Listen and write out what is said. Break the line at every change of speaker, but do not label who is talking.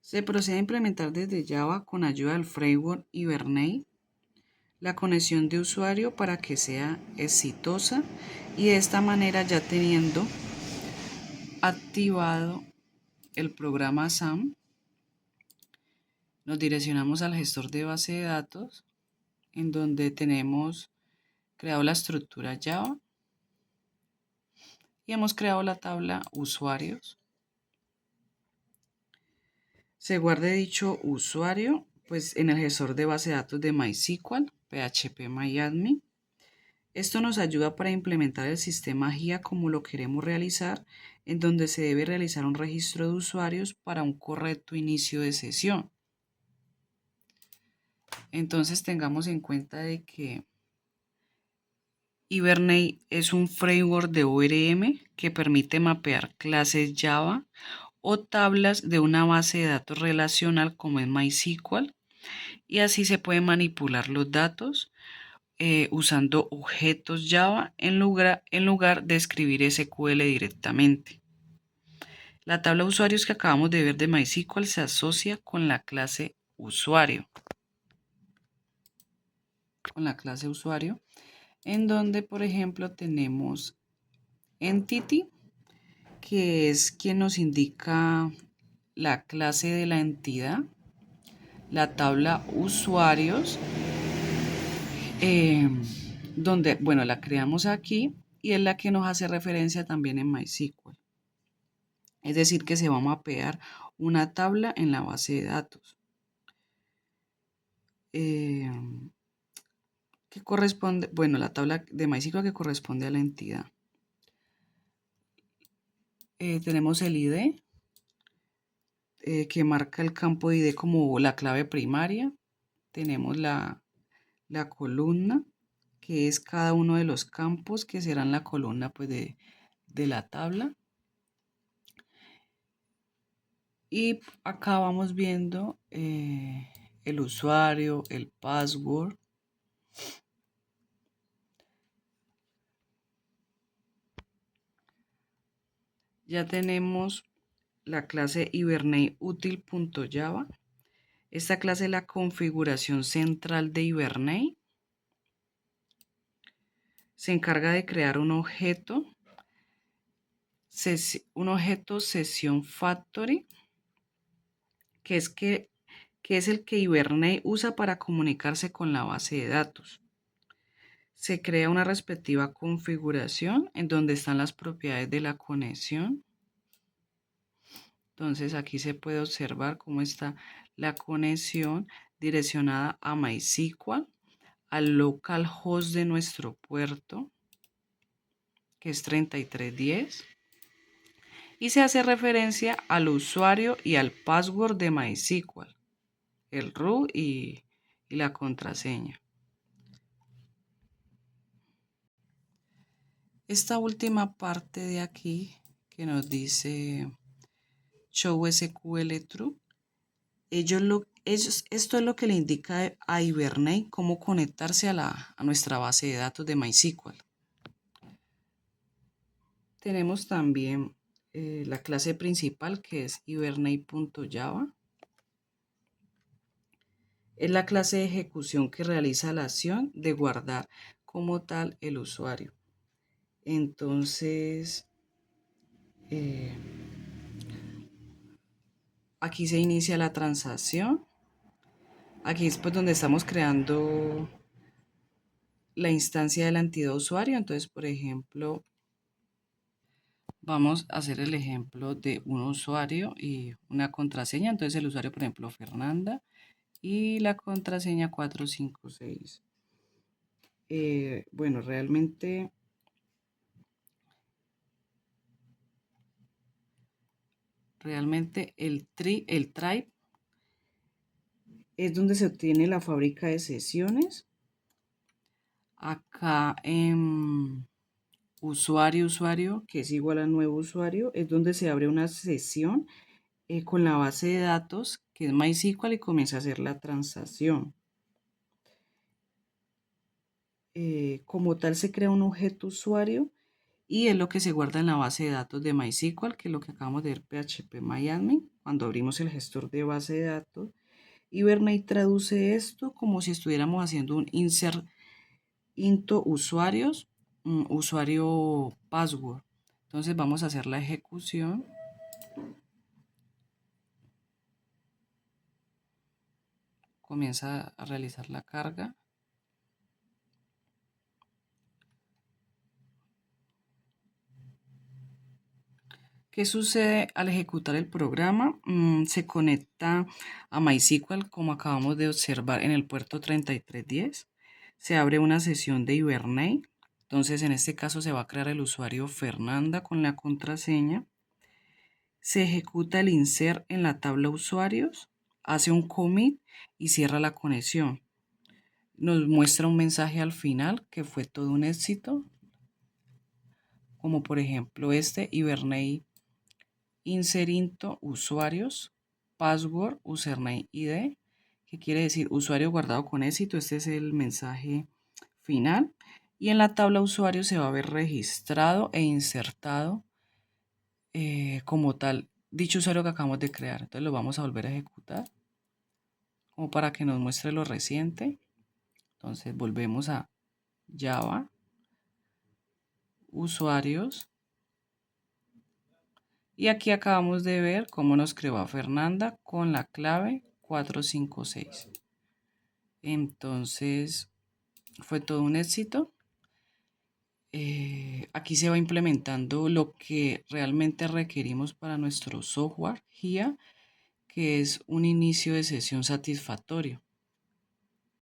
Se procede a implementar desde Java con ayuda del framework Hibernate la conexión de usuario para que sea exitosa y de esta manera ya teniendo activado el programa SAM, nos direccionamos al gestor de base de datos en donde tenemos creado la estructura Java y hemos creado la tabla usuarios. Se guarde dicho usuario pues en el gestor de base de datos de MySQL, phpMyAdmin. Esto nos ayuda para implementar el sistema GIA como lo queremos realizar, en donde se debe realizar un registro de usuarios para un correcto inicio de sesión. Entonces tengamos en cuenta de que Hibernate es un framework de ORM que permite mapear clases Java o tablas de una base de datos relacional como es MySQL, y así se pueden manipular los datos usando objetos Java en lugar de escribir SQL directamente. La tabla de usuarios que acabamos de ver de MySQL se asocia con la clase usuario. En donde, por ejemplo, tenemos entity, que es quien nos indica la clase de la entidad, la tabla usuarios, donde, bueno, la creamos aquí y es la que nos hace referencia también en MySQL. Es decir, que se va a mapear una tabla en la base de datos. Que corresponde, bueno, la tabla de MySQL que corresponde a la entidad. Tenemos el ID, que marca el campo de ID como la clave primaria. Tenemos la columna, que es cada uno de los campos que serán la columna pues, de la tabla. Y acá vamos viendo el usuario, el password. Ya tenemos la clase hibernateUtil.java. Esta clase es la configuración central de Hibernate. Se encarga de crear un objeto sesión factory, que es el que Hibernate usa para comunicarse con la base de datos. Se crea una respectiva configuración en donde están las propiedades de la conexión. Entonces aquí se puede observar cómo está la conexión direccionada a MySQL, al localhost de nuestro puerto, que es 3310. Y se hace referencia al usuario y al password de MySQL, el root y la contraseña. Esta última parte de aquí que nos dice show SQL true, esto es lo que le indica a Hibernate cómo conectarse a nuestra base de datos de MySQL. Tenemos también la clase principal, que es hibernate.java. Es la clase de ejecución que realiza la acción de guardar como tal el usuario. Entonces, aquí se inicia la transacción. Aquí es pues donde estamos creando la instancia de la entidad usuario. Entonces, por ejemplo, vamos a hacer el ejemplo de un usuario y una contraseña. Entonces, el usuario, por ejemplo, Fernanda, y la contraseña 456. Bueno, realmente el tribe es donde se obtiene la fábrica de sesiones. Acá en usuario, que es igual a nuevo usuario, es donde se abre una sesión con la base de datos, que es MySQL, y comienza a hacer la transacción. Como tal se crea un objeto usuario y es lo que se guarda en la base de datos de MySQL, que es lo que acabamos de ver, phpMyAdmin, cuando abrimos el gestor de base de datos. Hibernate traduce esto como si estuviéramos haciendo un insert into usuarios, usuario password. Entonces vamos a hacer la ejecución. Comienza a realizar la carga. ¿Qué sucede al ejecutar el programa? Se conecta a MySQL como acabamos de observar en el puerto 3310. Se abre una sesión de Hibernate. Entonces en este caso se va a crear el usuario Fernanda con la contraseña. Se ejecuta el insert en la tabla usuarios, hace un commit y cierra la conexión. Nos muestra un mensaje al final que fue todo un éxito, como por ejemplo este Hibernate insert into usuarios, password, username ID, que quiere decir usuario guardado con éxito. Este es el mensaje final. Y en la tabla usuario se va a ver registrado e insertado como tal dicho usuario que acabamos de crear. Entonces lo vamos a volver a ejecutar como para que nos muestre lo reciente. Entonces volvemos a Java, usuarios, y aquí acabamos de ver cómo nos creó a Fernanda con la clave 456. Entonces fue todo un éxito. Aquí se va implementando lo que realmente requerimos para nuestro software GIA, que es un inicio de sesión satisfactorio.